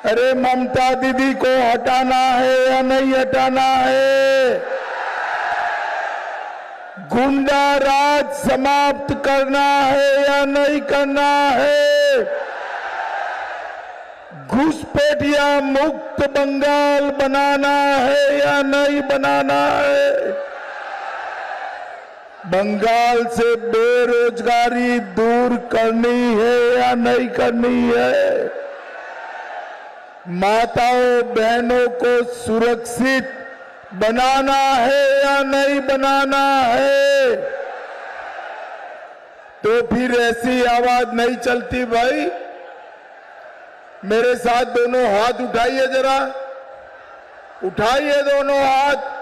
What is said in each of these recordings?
अरे ममता दीदी को हटाना है या नहीं हटाना है? गुंडा राज समाप्त करना है या नहीं करना है? घुसपैठिया मुक्त बंगाल बनाना है या नहीं बनाना है? बंगाल से बेरोजगारी दूर करनी है या नहीं करनी है? माताओं बहनों को सुरक्षित बनाना है या नहीं बनाना है? तो फिर ऐसी आवाज नहीं चलती भाई। मेरे साथ दोनों हाथ उठाइए, जरा उठाइए दोनों हाथ,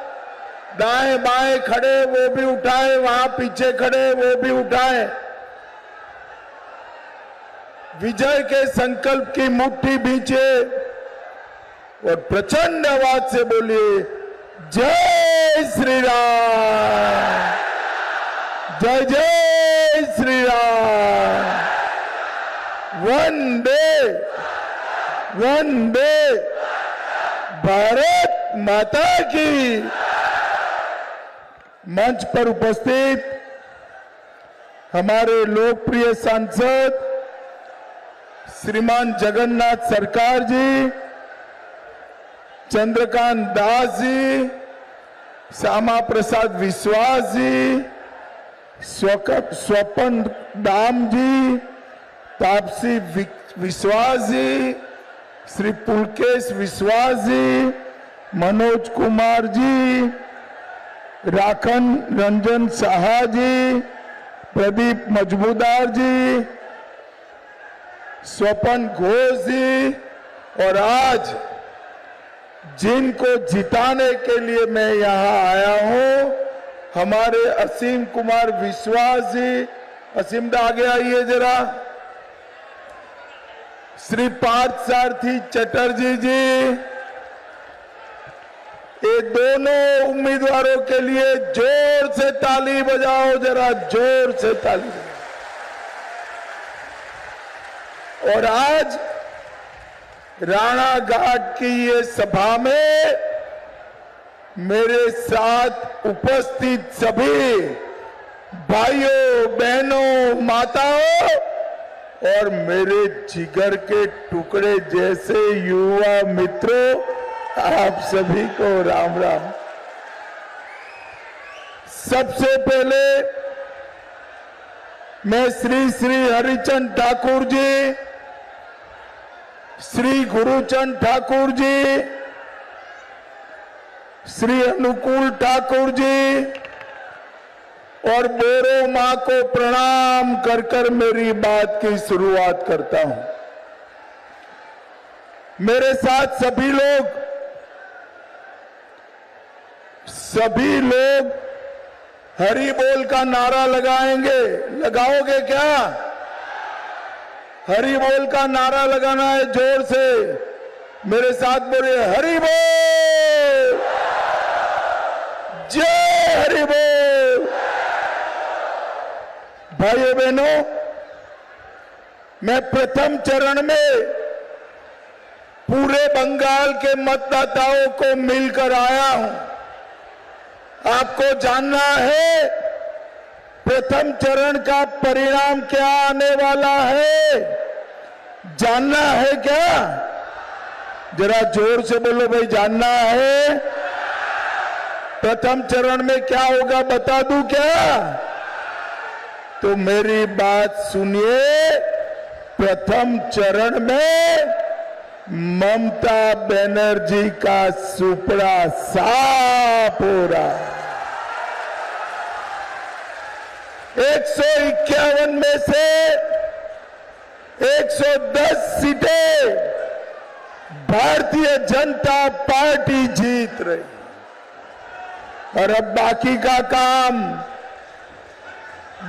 दाएं बाएं खड़े वो भी उठाए, वहां पीछे खड़े वो भी उठाए। विजय के संकल्प की मुट्ठी भींचे और प्रचंड आवाज से बोलिए, जय श्री राम, जय जय श्री राम, वंदे वंदे भारत माता की। मंच पर उपस्थित हमारे लोकप्रिय सांसद श्रीमान जगन्नाथ सरकार जी, चंद्रकांत दास जी, श्यामा प्रसाद विश्वास जी, स्वपन दाम जी, तापसी विश्वास जी, श्री पुलकेश विश्वास जी, मनोज कुमार जी, राखन रंजन साहा जी, प्रदीप मजबूदार जी, स्वपन घोष जी, और आज जिनको जिताने के लिए मैं यहां आया हूं, हमारे असीम कुमार विश्वास जी। असीम दा आगे आइए जरा। श्री पार्थ सारथी चटर्जी जी, ये दोनों उम्मीदवारों के लिए जोर से ताली बजाओ, जरा जोर से ताली बजाओ। और आज राणा घाट की ये सभा में मेरे साथ उपस्थित सभी भाइयों बहनों माताओं और मेरे जिगर के टुकड़े जैसे युवा मित्रों, आप सभी को राम राम। सबसे पहले मैं श्री श्री हरिचंद ठाकुर जी, श्री गुरुचंद ठाकुर जी, श्री अनुकूल ठाकुर जी और बोरो मां को प्रणाम कर कर मेरी बात की शुरुआत करता हूं। मेरे साथ सभी लोग हरि बोल का नारा लगाएंगे। लगाओगे क्या? हरि बोल का नारा लगाना है जोर से। मेरे साथ बोलिए, हरि बोल, जय हरि बोल। भाइयों बहनों, मैं प्रथम चरण में पूरे बंगाल के मतदाताओं को मिलकर आया हूं। आपको जानना है प्रथम चरण का परिणाम क्या आने वाला है? जानना है क्या? जरा जोर से बोलो भाई, जानना है? प्रथम चरण में क्या होगा बता दूं क्या? तो मेरी बात सुनिए। प्रथम चरण में ममता बनर्जी का सुपड़ा साफ हो रहा है। 151 में से 110 सीटें भारतीय जनता पार्टी जीत रही, और अब बाकी का काम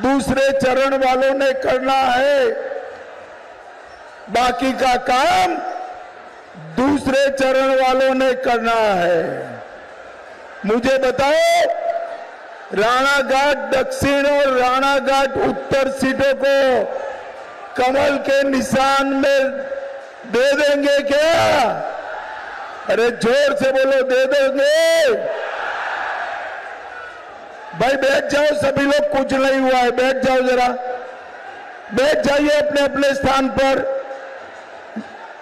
दूसरे चरण वालों ने करना है। बाकी का काम दूसरे चरण वालों ने करना है। मुझे बताओ, राणाघाट दक्षिण और राणाघाट उत्तर सीटों को कमल के निशान में दे देंगे क्या? अरे जोर से बोलो, दे दोगे? भाई बैठ जाओ, सभी लोग, कुछ नहीं हुआ है, बैठ जाओ, जरा बैठ जाइए अपने अपने स्थान पर।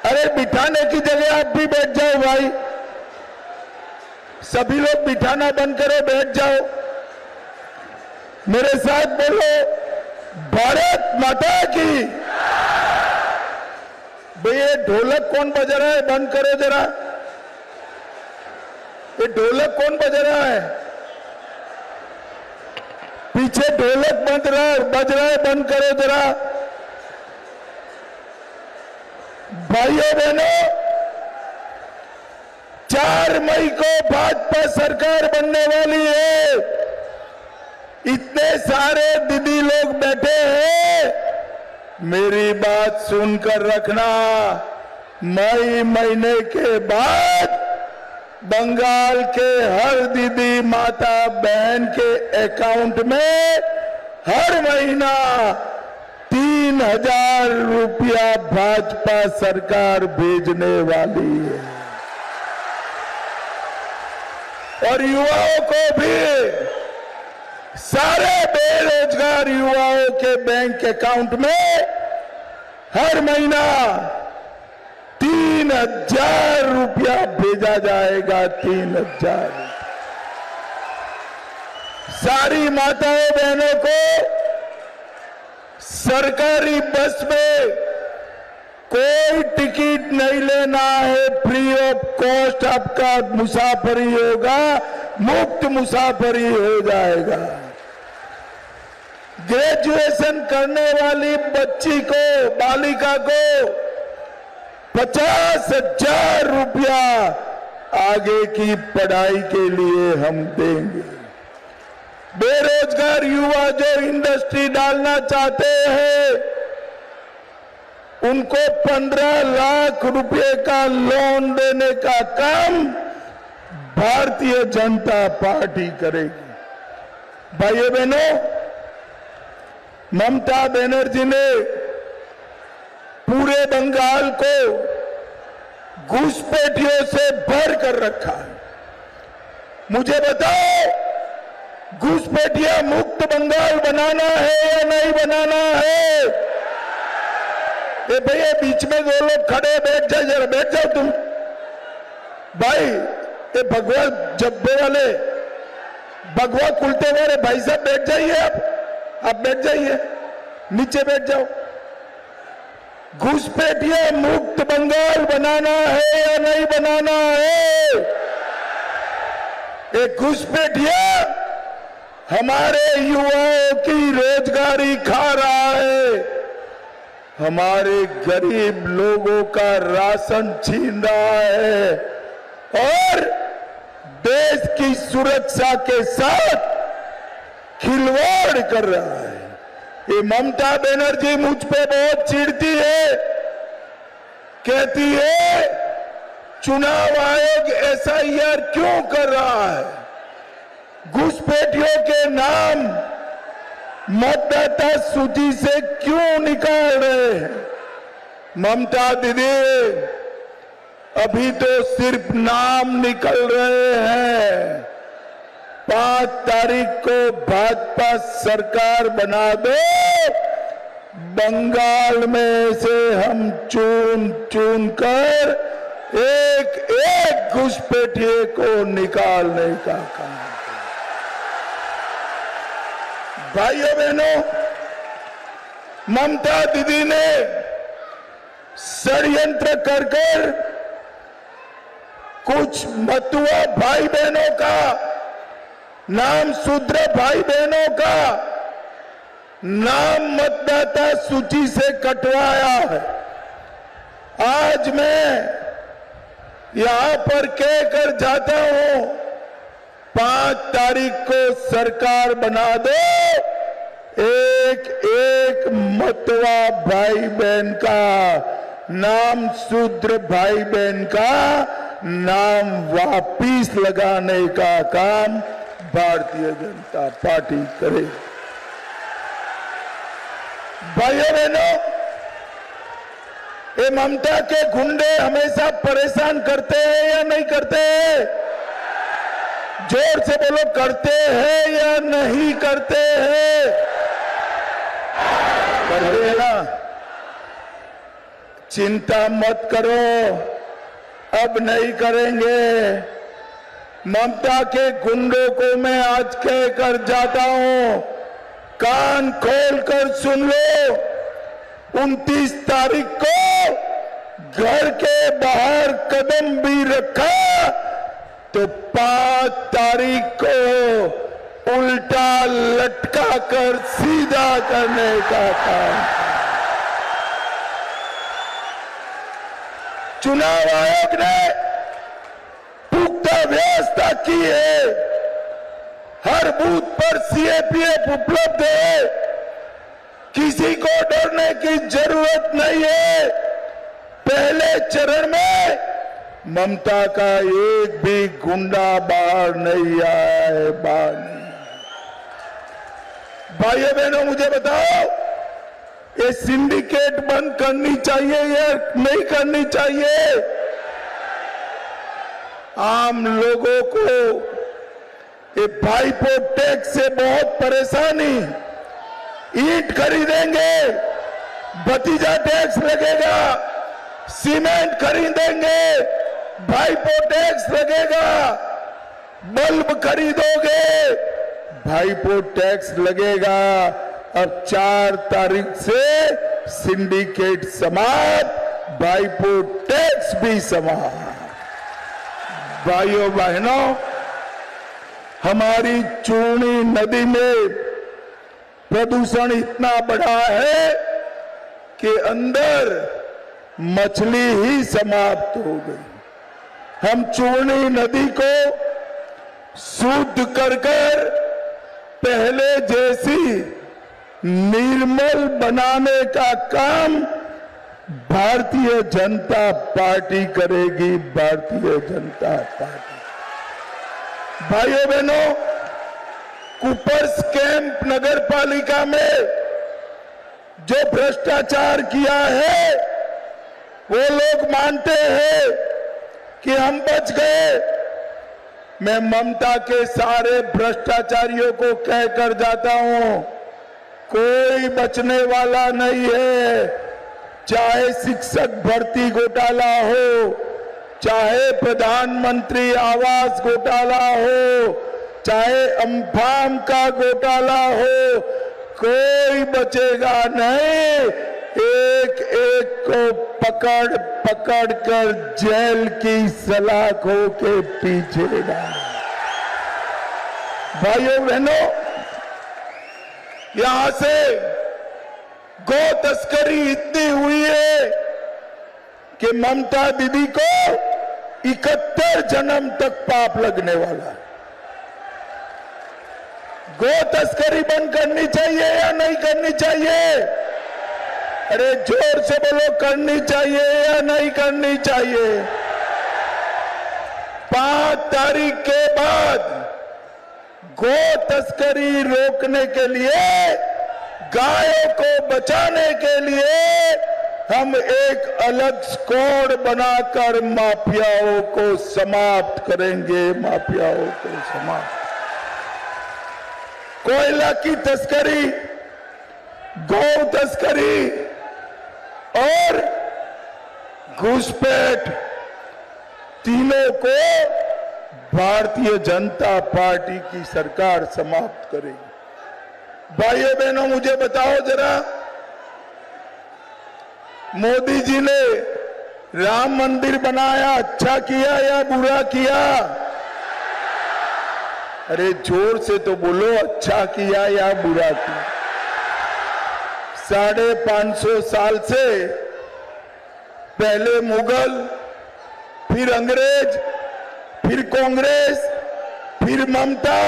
अरे बिठाने की जगह आप भी बैठ जाओ भाई, सभी लोग बिठाना बंद करो, बैठ जाओ। मेरे साथ बोलो, भारत माता की। भाई ये ढोलक कौन बजा रहा है? बंद करो जरा, ये ढोलक कौन बजा रहा है? पीछे ढोलक बज रहा है, बंद करो जरा। भाइयों बहनों, 4 मई को भाजपा सरकार बनने वाली है। इतने सारे दीदी लोग बैठे हैं, मेरी बात सुनकर रखना। मई महीने के बाद बंगाल के हर दीदी माता बहन के अकाउंट में हर महीना 3,000 रुपया भाजपा सरकार भेजने वाली है। और युवाओं को भी, सारे बेरोजगार युवाओं के बैंक अकाउंट में हर महीना 3,000 रुपया भेजा जाएगा। 3,000। सारी माताओं बहनों को सरकारी बस में कोई टिकट नहीं लेना है, फ्री ऑफ कॉस्ट आपका मुसाफरी होगा, मुफ्त मुसाफरी हो जाएगा। ग्रेजुएशन करने वाली बच्ची को, बालिका को 50,000 रुपया आगे की पढ़ाई के लिए हम देंगे। बेरोजगार युवा जो इंडस्ट्री डालना चाहते हैं, उनको 15 लाख रुपए का लोन देने का काम भारतीय जनता पार्टी करेगी। भाइयों बहनों, ममता बनर्जी ने पूरे बंगाल को घुसपैठियों से भर कर रखा है। मुझे बताओ, घुसपैठिया मुक्त बंगाल बनाना है या नहीं बनाना है? ये भैया बीच में 2 लोग खड़े, बैठ जाओ जरा, बैठ जाओ तुम भाई। ये भगवा जब्बे वाले, भगवा कुलते वाले भाई साहब बैठ जाइए, आप बैठ जाइए, नीचे बैठ जाओ। घुसपैठिया मुक्त बंगाल बनाना है या नहीं बनाना है? एक घुसपैठिया हमारे युवाओं की रोजगारी खा रहा है, हमारे गरीब लोगों का राशन छीन रहा है और देश की सुरक्षा के साथ खिलवाड़ कर रहा है। ये ममता बनर्जी मुझ पे बहुत चिढ़ती है, कहती है चुनाव आयोग SIR क्यों कर रहा है, घुसपैठियों के नाम मतदाता सूची से क्यों निकाल रहे हैं? ममता दीदी, अभी तो सिर्फ नाम निकल रहे हैं। 5 तारीख को भाजपा सरकार बना दो, बंगाल में से हम चुन चुन कर एक एक घुसपैठिए को निकालने का काम। भाइयों बहनों, ममता दीदी ने षड्यंत्र कर कुछ मतुआ भाई बहनों का नाम, शूद्र भाई बहनों का नाम मतदाता सूची से कटवाया है। आज मैं यहां पर कहकर जाता हूं, 5 तारीख को सरकार बना दो, एक एक मतवा भाई बहन का नाम, शूद्र भाई बहन का नाम वापिस लगाने का काम भारतीय जनता पार्टी करे। भाइयों बहनों, ये ममता के गुंडे हमेशा परेशान करते हैं या नहीं करते हैं? जोर से बोलो, करते हैं या नहीं करते हैं? करते हैं ना? चिंता मत करो, अब नहीं करेंगे। ममता के गुंडों को मैं आज कह कर जाता हूं, कान खोल कर सुन लो। 29 तारीख को घर के बाहर कदम भी रखा तो 5 तारीख को उल्टा लटका कर सीधा करने का काम। चुनाव आयोग ने पुख्ता व्यवस्था की है, हर बूथ पर सीएपीएफ उपलब्ध है, किसी को डरने की जरूरत नहीं है। पहले चरण में ममता का एक भी गुंडा बाहर नहीं आया है, बाहर नहीं। भाइयों बहनों, मुझे बताओ, ये सिंडिकेट बंद करनी चाहिए या नहीं करनी चाहिए? आम लोगों को ये भाईपो टैक्स से बहुत परेशानी। ईंट खरीदेंगे, भतीजा टैक्स लगेगा, सीमेंट खरीदेंगे, भाईपो टैक्स लगेगा, बल्ब खरीदोगे, भाईपो टैक्स लगेगा। अब 4 तारीख से सिंडिकेट समाप्त, भाईपो टैक्स भी समाप्त। भाइयों बहनों, हमारी चूर्णी नदी में प्रदूषण इतना बड़ा है कि अंदर मछली ही समाप्त हो गई। हम चूर्णी नदी को शुद्ध कर पहले जैसी निर्मल बनाने का काम भारतीय जनता पार्टी करेगी। भारतीय जनता पार्टी। भाइयों बहनों, कुपर्स कैंप नगर पालिका में जो भ्रष्टाचार किया है, वो लोग मानते हैं कि हम बच गए। मैं ममता के सारे भ्रष्टाचारियों को कहकर जाता हूं, कोई बचने वाला नहीं है। चाहे शिक्षक भर्ती घोटाला हो, चाहे प्रधानमंत्री आवास घोटाला हो, चाहे अम्फान का घोटाला हो, कोई बचेगा नहीं। एक एक को पकड़ पकड़ कर जेल की सलाखों के पीछे डाल। भाइयों बहनों, यहां से गौ तस्करी इतनी हुई है कि ममता दीदी को 71 जन्म तक पाप लगने वाला है। गौ तस्करी बंद करनी चाहिए या नहीं करनी चाहिए? अरे जोर से बोलो, करनी चाहिए या नहीं करनी चाहिए? 5 तारीख के बाद गौ तस्करी रोकने के लिए, गायों को बचाने के लिए हम एक अलग स्क्वाड बनाकर माफियाओं को समाप्त करेंगे। माफियाओं को समाप्त। कोयला की तस्करी, गौ तस्करी और घुसपैठ, तीनों को भारतीय जनता पार्टी की सरकार समाप्त करेगी। भाइयों बहनों, मुझे बताओ जरा, मोदी जी ने राम मंदिर बनाया, अच्छा किया या बुरा किया? अरे जोर से तो बोलो, अच्छा किया या बुरा किया? 550 साल से पहले मुगल, फिर अंग्रेज, फिर कांग्रेस, फिर ममता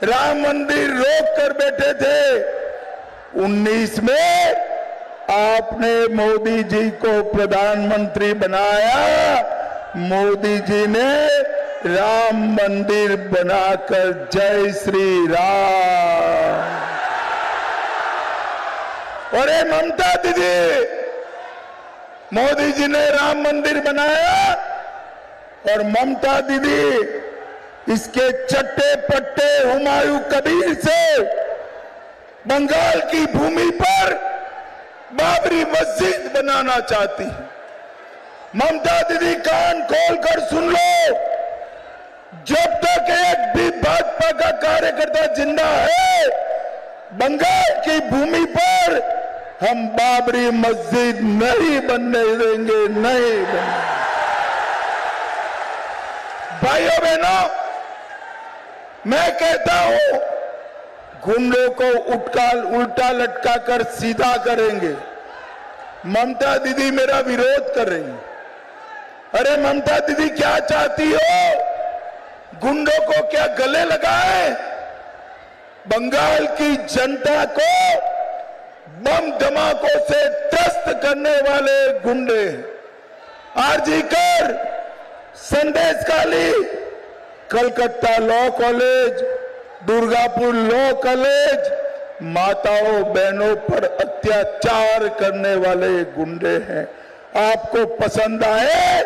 राम मंदिर रोक कर बैठे थे। 19 में आपने मोदी जी को प्रधानमंत्री बनाया। मोदी जी ने राम मंदिर बनाकर जय श्री राम। और ये ममता दीदी मोदी जी ने राम मंदिर बनाया और ममता दीदी इसके चट्टे पट्टे हुमायूं कबीर से बंगाल की भूमि पर बाबरी मस्जिद बनाना चाहती है। ममता दीदी कान खोलकर सुन लो, जब तक एक भी भाजपा का कार्यकर्ता जिंदा है, बंगाल की भूमि पर हम बाबरी मस्जिद नहीं बनने देंगे, नहीं बनने। भाइयों बहनों, मैं कहता हूं गुंडों को उल्टा लटका कर सीधा करेंगे। ममता दीदी मेरा विरोध कर रही है। अरे ममता दीदी क्या चाहती हो? गुंडों को क्या गले लगाए? बंगाल की जनता को बम धमाकों से त्रस्त करने वाले गुंडे, आरजी कर, Sandeshkhali, Calcutta law college, Durgapur law college, माताओं बहनों पर अत्याचार करने वाले गुंडे हैं। आपको पसंद आए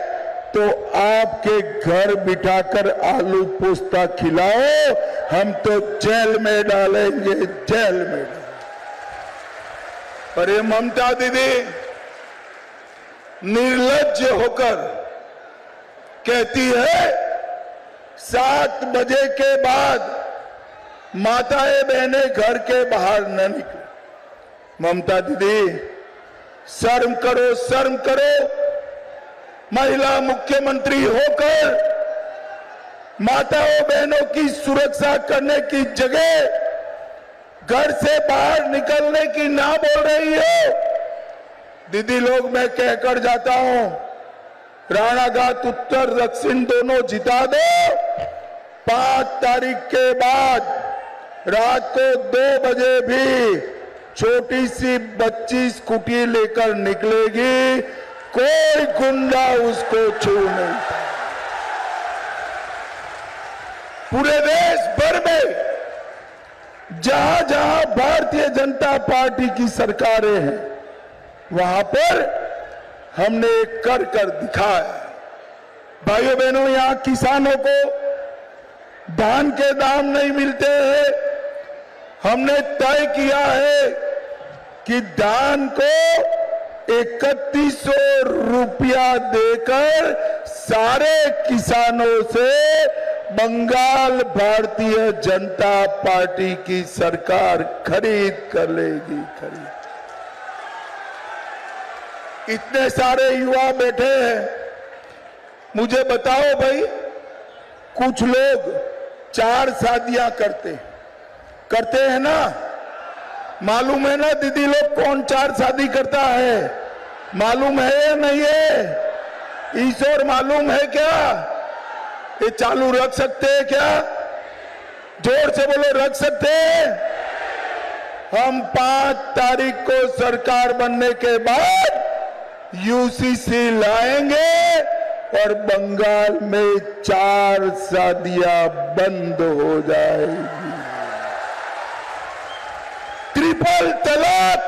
तो आपके घर बिठाकर आलू पोस्ता खिलाओ, हम तो जेल में डालेंगे, जेल में। पर ये ममता दीदी निर्लज्ज होकर कहती है 7 बजे के बाद माताएं बहनें घर के बाहर न निकले। ममता दीदी शर्म करो, शर्म करो। महिला मुख्यमंत्री होकर माताओं बहनों की सुरक्षा करने की जगह घर से बाहर निकलने की ना बोल रही हो। दीदी लोग, मैं कहकर जाता हूं, राणाघाट उत्तर दक्षिण दोनों जिता दो। 5 तारीख के बाद रात को 2 बजे भी छोटी सी बच्ची स्कूटी लेकर निकलेगी, कोई गुंडा उसको छू नहीं। पूरे देश भर में जहां जहां भारतीय जनता पार्टी की सरकारें हैं, वहां पर हमने कर दिखाया। भाइयों बहनों, यहां किसानों को धान के दाम नहीं मिलते हैं। हमने तय किया है कि धान को 3100 रुपया देकर सारे किसानों से बंगाल भारतीय जनता पार्टी की सरकार खरीद कर लेगी। इतने सारे युवा बैठे हैं, मुझे बताओ भाई, कुछ लोग 4 शादियां करते हैं ना? मालूम है ना दीदी लोग कौन 4 शादी करता है? मालूम है या नहीं है? ईश्वर मालूम है क्या? ये चालू रख सकते हैं क्या? जोर से बोलो, रख सकते हैं? हम 5 तारीख को सरकार बनने के बाद यूसीसी लाएंगे और बंगाल में 4 शादियां बंद हो जाएगी। ट्रिपल तलाक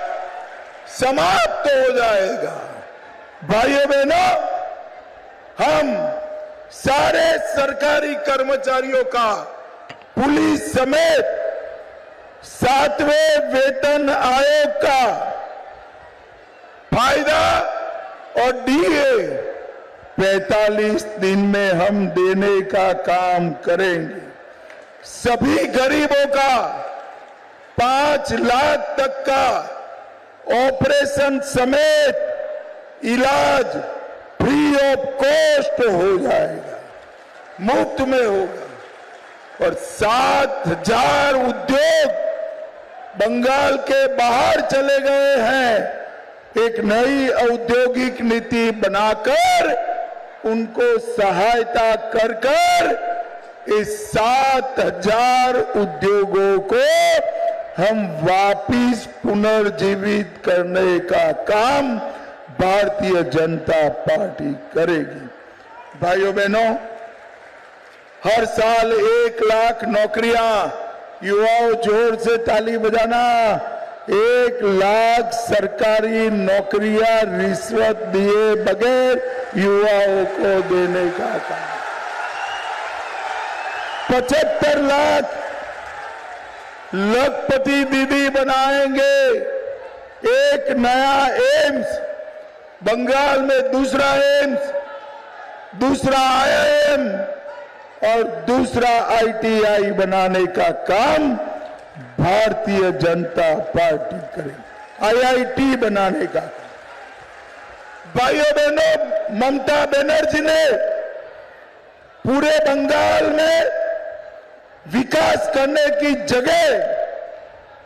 समाप्त हो जाएगा। भाइयों बहनों, हम सारे सरकारी कर्मचारियों का, पुलिस समेत 7वें वेतन आयोग का फायदा और डीए 45 दिन में हम देने का काम करेंगे। सभी गरीबों का 5 लाख तक का ऑपरेशन समेत इलाज फ्री ऑफ कॉस्ट हो जाएगा, मुफ्त में होगा। और 7000 उद्योग बंगाल के बाहर चले गए हैं। एक नई औद्योगिक नीति बनाकर उनको सहायता कर इस 7000 उद्योगों को हम वापिस पुनर्जीवित करने का काम भारतीय जनता पार्टी करेगी। भाइयों बहनों, हर साल 1 लाख नौकरियां, युवाओं जोर से ताली बजाना, 1 लाख सरकारी नौकरियां रिश्वत दिए बगैर युवाओं को देने का काम। 75 लाख लखपति दीदी बनाएंगे। एक नया एम्स, बंगाल में दूसरा एम्स, दूसरा IIM और दूसरा ITI बनाने का काम भारतीय जनता पार्टी करेगी। IIT बनाने का। भाइयों बहनों, ममता बनर्जी ने पूरे बंगाल में विकास करने की जगह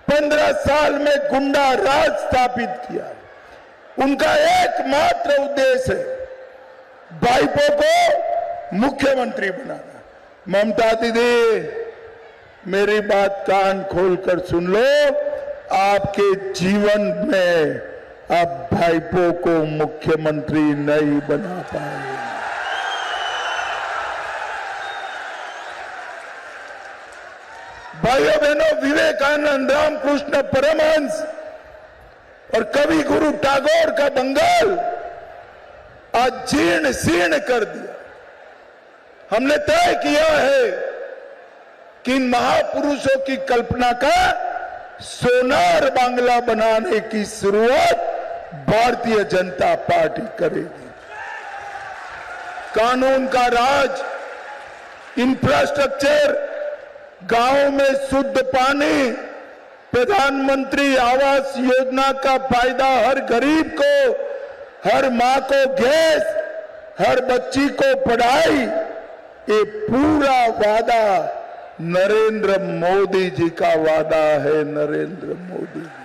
15 साल में गुंडा राज स्थापित किया। उनका एकमात्र उद्देश्य है भाइपों को मुख्यमंत्री बनाना। ममता दीदी, मेरी बात कान खोलकर सुन लो, आपके जीवन में आप भाइपों को मुख्यमंत्री नहीं बना पाएंगे। भाइयों बहनों, विवेकानंद, रामकृष्ण परमहंस और कवि गुरु टैगोर का बंगाल आज जीर्ण शीर्ण कर दिया। हमने तय किया है कि इन महापुरुषों की कल्पना का सोनार बांग्ला बनाने की शुरुआत भारतीय जनता पार्टी करेगी। कानून का राज, इंफ्रास्ट्रक्चर, गांव में शुद्ध पानी, प्रधानमंत्री आवास योजना का फायदा हर गरीब को, हर मां को गैस, हर बच्ची को पढ़ाई, ये पूरा वादा नरेंद्र मोदी जी का वादा है। नरेंद्र मोदी जी,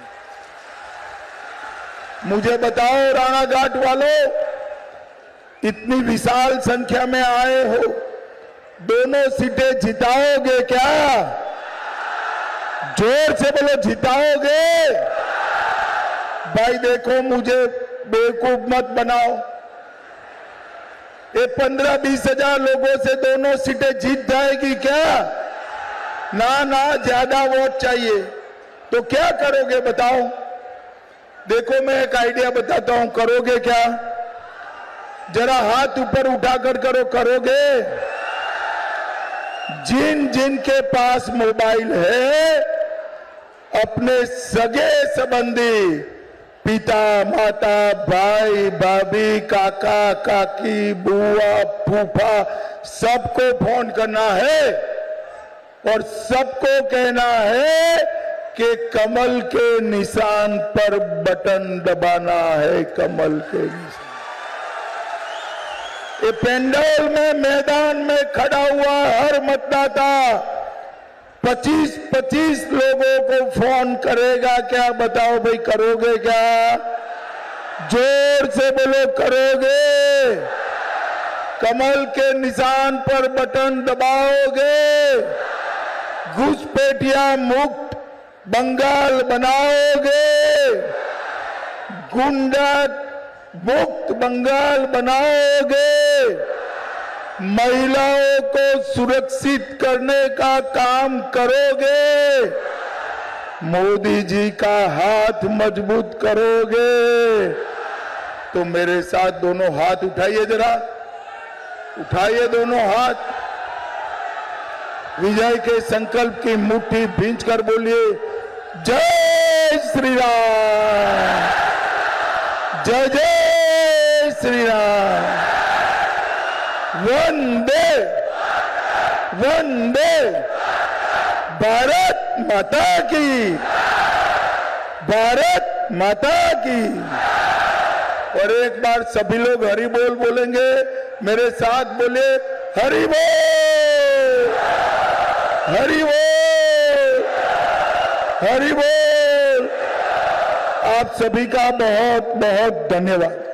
मुझे बताओ राणाघाट वालों, इतनी विशाल संख्या में आए हो, दोनों सीटें जिताओगे क्या? जोर से बोलो, जिताओगे? भाई देखो, मुझे बेवकूफ मत बनाओ। ये 15-20 हजार लोगों से दोनों सीटें जीत जाएगी क्या? ना ना, ज्यादा वोट चाहिए। तो क्या करोगे बताओ? देखो, मैं एक आइडिया बताता हूं, करोगे क्या? जरा हाथ ऊपर उठाकर करो, करोगे? जिन जिन के पास मोबाइल है, अपने सगे संबंधी, पिता, माता, भाई, भाभी, काका, काकी, बुआ, फूफा, सबको फोन करना है और सबको कहना है कि कमल के निशान पर बटन दबाना है। कमल के निशान। ये पेंडल में, मैदान में खड़ा हुआ हर मतदाता 25-25 लोगों को फोन करेगा क्या? बताओ भाई, करोगे क्या? जोर से बोलो, करोगे? कमल के निशान पर बटन दबाओगे? घुसपैठिया मुक्त बंगाल बनाओगे? गुंडा मुक्त बंगाल बनाओगे? महिलाओं को सुरक्षित करने का काम करोगे? मोदी जी का हाथ मजबूत करोगे? तो मेरे साथ दोनों हाथ उठाइए, जरा उठाइए दोनों हाथ। विजय के संकल्प की मुट्ठी भींचकर बोलिए, जय श्री राम, जय जय श्री राम। वंदे वंदे भारत माता की, भारत माता की। और एक बार सभी लोग हरि बोल बोलेंगे, मेरे साथ बोले, हरि बोल, हरि बोल, हरि बोल। आप सभी का बहुत बहुत धन्यवाद।